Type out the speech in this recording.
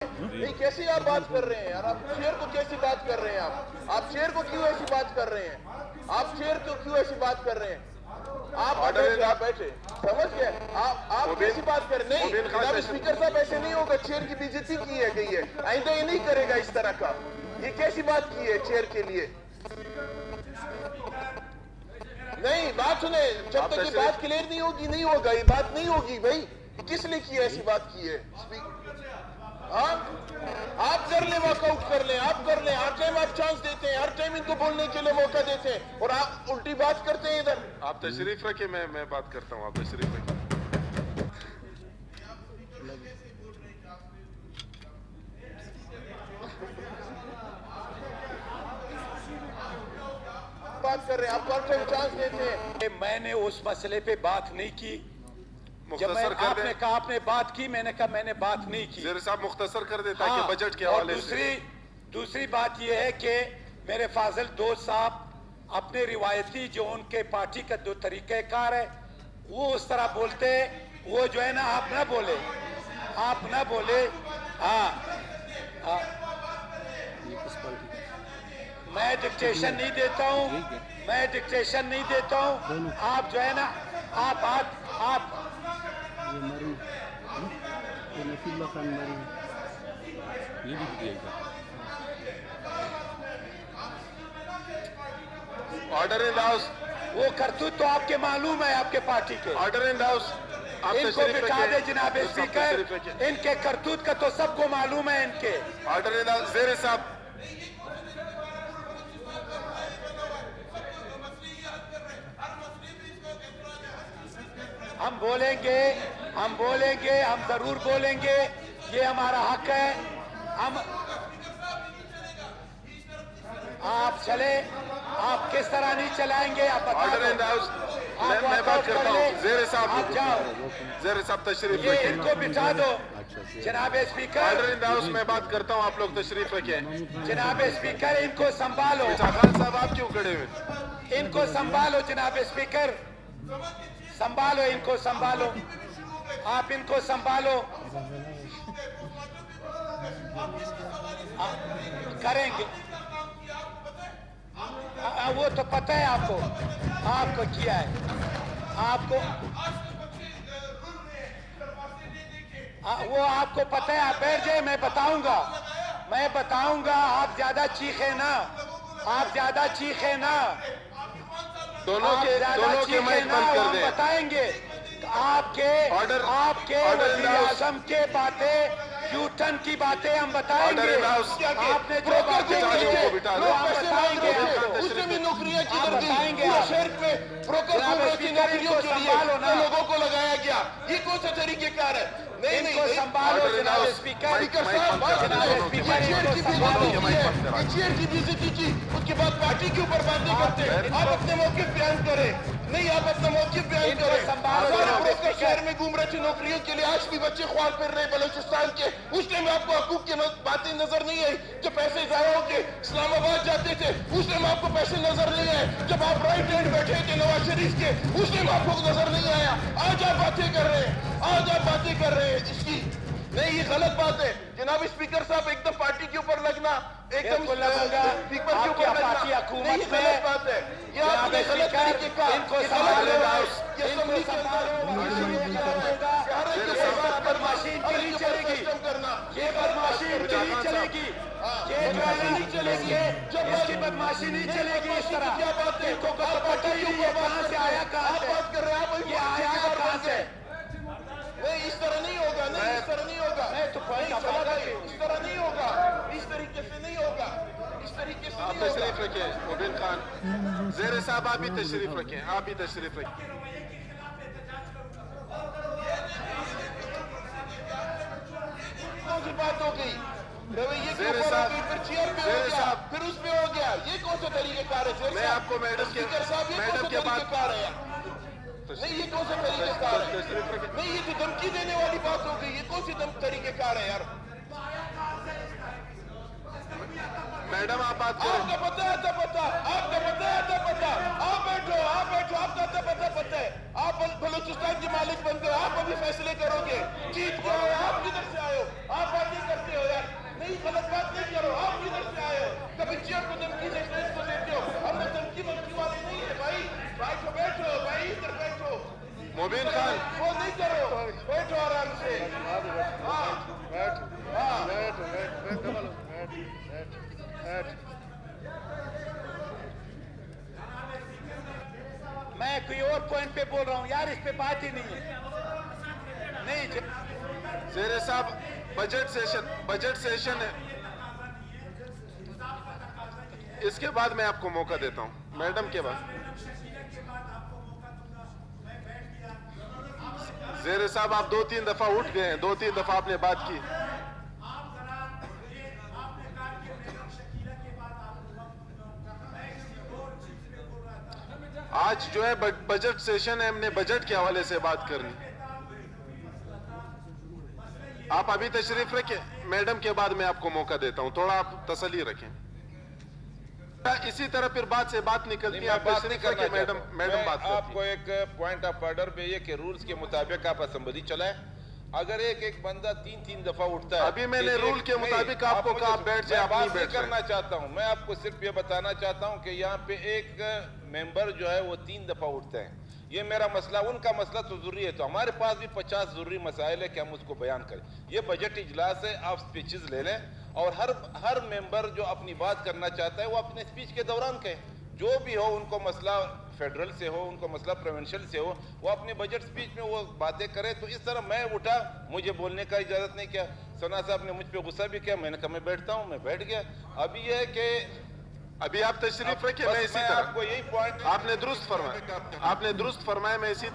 नहीं, कैसी आप बात कर रहे हैं यार? आप शेर को कैसी बात कर रहे हैं? आप शेर को क्यों ऐसी बात कर रहे हैं? आप शेर को क्यों ऐसी बात कर रहे हैं? आप बैठे समझ गए? आप कैसी बात कर रहे? नहीं जनाब स्पीकर साहब, ऐसे नहीं होगा। शेर की बेइज्जती की है गई है, आइंदा ये नहीं करेगा इस तरह का। ये कैसी बात की है शेर के लिए? नहीं, बात सुने, जब तक ये बात क्लियर नहीं होगी नहीं होगा, ये बात नहीं होगी भाई। किसने की ऐसी बात की है? हाँ, आप कर ले, वॉकआउट कर ले, आप कर ले। हर टाइम आप चांस देते हैं, हर टाइम इनको बोलने के लिए मौका देते हैं और आप उल्टी बात करते हैं इधर। आप तशरीफ रखे, मैं बात करता हूँ, आप तशरीफ रखे। बात कर रहे हैं, आप हर टाइम चांस देते हैं। मैंने उस मसले पे बात नहीं की। जब आपने कहा आपने बात की, मैंने कहा मैंने बात नहीं की। ज़ेर साहब मुख्तसर कर देता है कि बजट के हवाले से। दूसरी बात यह है कि मेरे फाजिल दोस्त साहब अपने रिवायती जो उनके पार्टी का जो तरीक़ेकार है वो उस तरह बोलते, वो जो है ना, आप ना बोले, आप ना बोले। हाँ, मैं डिक्टेशन नहीं देता हूँ, मैं डिक्टेशन नहीं देता हूँ। आप जो है ना, आप ये मरी ये नसीबुल्लाह खान मरी ये भी दिएगा। Order in the house. वो करतूत तो आपके मालूम है, आपके पार्टी के। Order in the house. इनको बिठा दे जनाब स्पीकर, इनके करतूत का तो सबको मालूम है इनके। Order in the house. ज़ेर साहब, हम बोलेंगे, हम जरूर बोलेंगे, ये हमारा हक है। हम आप चले, आप किस तरह नहीं चलाएंगे आप बता दो। Order in the house. मैं बात करता हूँ। ज़ेर साहब, आप जाओ, ज़ेर साहब तशरीफ ये रखें। इनको बिठा दो जनाब speaker. Order in the house. मैं बात करता हूँ, आप लोग तशरीफ रखें। जनाब स्पीकर इनको संभालो। खान साहब आप क्यों खड़े हुए? इनको संभालो जनाब स्पीकर, संभालो इनको, संभालो आप, इनको संभालो। करेंगे, वो तो पता है आपको, आपको किया है आपको, वो आपको पता है। आप बैठ जाए, मैं बताऊंगा। आप ज्यादा चीखे ना, आप ज्यादा चीखे ना, दोनों के माइक बंद कर दें। बताएंगे आपके वज़ीर आज़म के बातें, यूटर्न की बातें हम बताएंगे। आपने जो बातें की है वो हम बताएंगे, उसमें भी नौकरियां किधर गई? बताएंगे। शहर में ब्रोकर की नौकरियों के लिए लोगों को लगाया गया, ये कौन सा तरीकेकार है? नहीं, संभालो जनाब स्पीकर। चेयर की बेइज्जती की, उसके बाद पार्टी के ऊपर बातें करते हैं। आप अपने मौके बयान करें, नहीं आप अपना मौके बयान करें। ब्रोकर शहर में घूम रहे थे नौकरियों के लिए, आज भी बच्चे ख्वाब फिर रहे बलूचिस्तान के। उस टाइम आपको हकूक की बातें नजर नहीं आई, जब पैसे जाया होके इस्लामाबाद जाते थे उस टाइम आपको पैसे नजर नहीं आए। जब आप राइट हैंड बैठे थे नवाज शरीफ के उस टाइम आपको नजर नहीं आया। आज आप बातें कर रहे हैं, इसकी नहीं, ये गलत बात है जनाब स्पीकर साहब। एकदम पार्टी के ऊपर लगना, एकदम स्पीकर के ऊपर लगना, ये गलत बात है। ये आपने गलत तरीके का, बदमाशी नहीं चलेगी, ये बदमाशी नहीं चलेगी, ये नहीं चलेगी, इसकी बदमाशी नहीं चलेगी। इस तरह क्या बात है? इनको पता ही नहीं है कहां से आया, कहां से बात कर रहे हैं आप, ये आया कहां से? नहीं, इस तरह नहीं होगा, नहीं इस तरह नहीं होगा, नहीं तो इस तरह नहीं होगा, इस तरीके से नहीं होगा, इस तरीके से आप तशरीफ रखें। मुबीन खान, ज़ेर साहब आप भी तशरीफ रखें, आप भी तशरीफ रखें। कौन सी बात हो गई? रवैये के ऊपर हो गई, फिर चेयर पे हो गया, फिर उस पे हो गया। ये कौन सा तरीकेकार है? मैं आपको मैडम के तरीकेकार है? नहीं, ये कौन सा तरीकेकार है? नहीं, ये तो धमकी देने वाली बात हो गई, ये कौन सी तरीकेकार है यार? मैडम आप बात करें। आपका पता है, आप बैठो, आपका पता है। आप बलूचिस्तान के मालिक बन गए, आप अभी फैसले करोगे। जीत के आए, आप किधर से आए हो? आप बातें करते हो यार। मैं कोई और पॉइंट पे बोल रहा हूँ यार, इस पे बात ही नहीं है। नहीं ज़ेरे साहब, बजट सेशन है, इसके बाद मैं आपको मौका देता हूं, मैडम के बाद। ज़ेरे साहब, आप 2-3 दफा उठ गए हैं, 2-3 दफा आपने बात की। आज जो है बजट सेशन है, हमने बजट के हवाले से बात करनी। आप अभी तशरीफ रखें, मैडम के बाद मैं आपको मौका देता हूं, थोड़ा आप तसल्ली रखें। इसी तरह फिर बात से बात निकलती है। आप बात नहीं तशरीफ करना रखें, मैडम चाहता हूं। मैडम मैं बात करती आपको एक पॉइंट ऑफ ऑर्डर पे ये कि रूल्स के मुताबिक आप असेंबली चलाएं। अगर एक बंदा 3-3 दफा उठता है, अभी मैंने रूल के मुताबिक आपको कहा आप बैठ जाए, आप नहीं बैठ रहे। करना चाहता हूं, मैं आपको सिर्फ ये बताना चाहता हूं कि यहाँ पे एक मेंबर जो है वो 3 दफा उठते हैं। ये मेरा मसला, उनका मसला तो जरूरी है, तो हमारे पास भी 50 जरूरी मसाइल है कि हम उसको बयान करें। ये बजट इजलास है, आप स्पीचेस ले लें और हर मेंबर जो अपनी बात करना चाहता है वो अपने स्पीच के दौरान कहे। जो भी हो, उनको मसला फेडरल से हो, उनको मसला प्रोविंशियल से हो, वो अपने बजट स्पीच में वो बातें करें। तो इस तरह मैं उठा, मुझे बोलने का इजाजत नहीं किया, सना साहब ने मुझ पे गुस्सा भी किया, मैंने कहा मैं बैठता हूं, मैं बैठ गया। अभी यह है कि अभी आप तशरीफ रखिए, मैं इसी तरह आपको यही पॉइंट आपने दुरुस्त फरमाया, मैं इसी